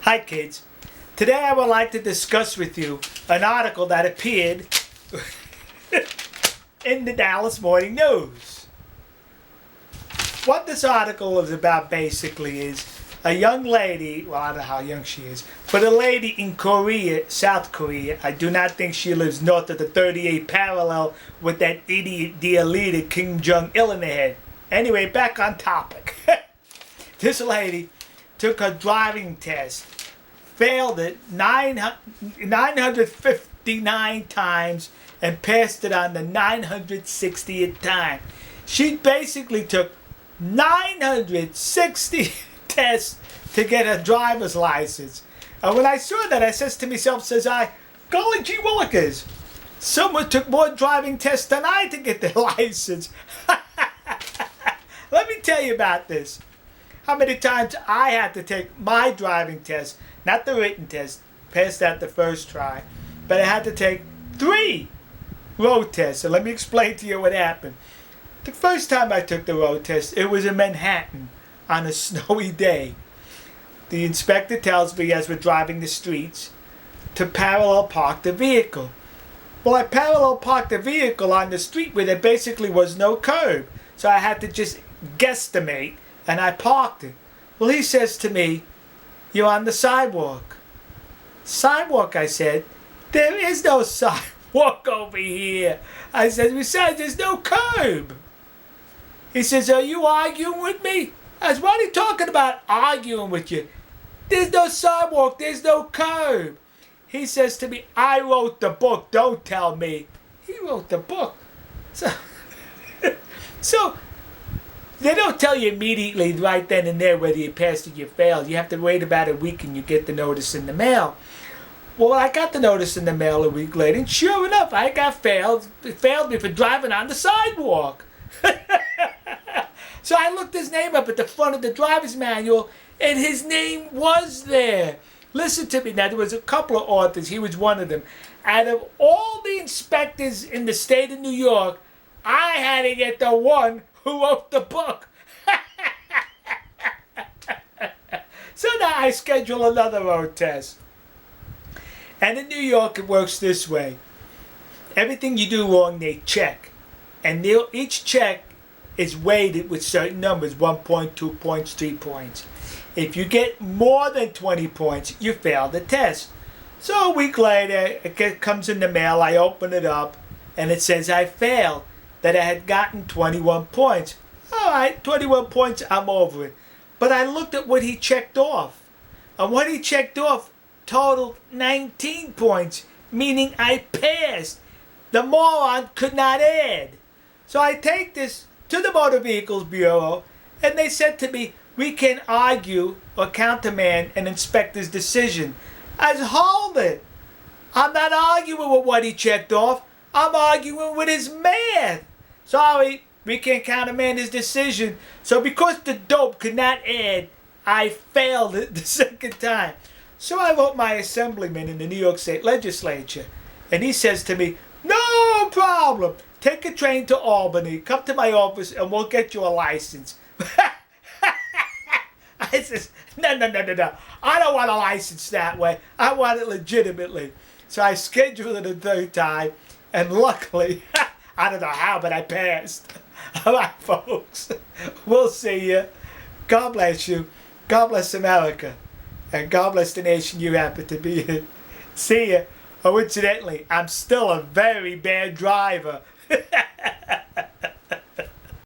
Hi kids. Today I would like to discuss with you an article that appeared in the Dallas Morning News. What this article is about basically is a young lady, well I don't know how young she is, but a lady in Korea, South Korea. I do not think she lives north of the 38th parallel with that idiot dear leader Kim Jong-il in the head. Anyway, back on topic. This lady took her driving test, failed it 959 times, and passed it on the 960th time. She basically took 960 tests to get her driver's license. And when I saw that, I says to myself, golly gee willikers, someone took more driving tests than I to get their license. Let me tell you about this. How many times I had to take my driving test, not the written test, passed that the first try, but I had to take 3 road tests. And let me explain to you what happened. The first time I took the road test, it was in Manhattan on a snowy day. The inspector tells me as we're driving the streets to parallel park the vehicle. Well, I parallel parked the vehicle on the street where there basically was no curb. So I had to just guesstimate, and I parked it. Well, he says to me, "You're on the sidewalk." Sidewalk, I said. There is no sidewalk over here. I said, besides, there's no curb. He says, "Are you arguing with me?" I said, "What are you talking about arguing with you? There's no sidewalk, there's no curb." He says to me, "I wrote the book, don't tell me." He wrote the book. So they don't tell you immediately right then and there whether you passed or you failed. You have to wait about a week and you get the notice in the mail. Well, I got the notice in the mail a week later, and sure enough, I got failed. It failed me for driving on the sidewalk. So I looked his name up at the front of the driver's manual, and his name was there. Listen to me. Now, there was a couple of authors. He was one of them. Out of all the inspectors in the state of New York, I had to get the one who wrote the book. So now I schedule another road test. And in New York, it works this way. Everything you do wrong, they check. And each check is weighted with certain numbers, 1 point, 2 points, 3 points. If you get more than 20 points, you fail the test. So a week later, it comes in the mail, I open it up, and it says I failed, that I had gotten 21 points. All right, 21 points, I'm over it. But I looked at what he checked off. And what he checked off totaled 19 points, meaning I passed. The moron could not add. So I take this to the Motor Vehicles Bureau, and they said to me, "We can argue or countermand an inspector's decision." I said, "Hold it. I'm not arguing with what he checked off. I'm arguing with his math. Sorry, we can't countermand his decision." So because the dope could not add, I failed it the second time. So I wrote my assemblyman in the New York State Legislature, and he says to me, "No problem. Take a train to Albany, come to my office, and we'll get you a license." I says, no. I don't want a license that way. I want it legitimately. So I scheduled it a third time, and luckily, I don't know how, but I passed. All right, folks. We'll see you. God bless you. God bless America. And God bless the nation you happen to be in. See ya. Oh, incidentally, I'm still a very bad driver.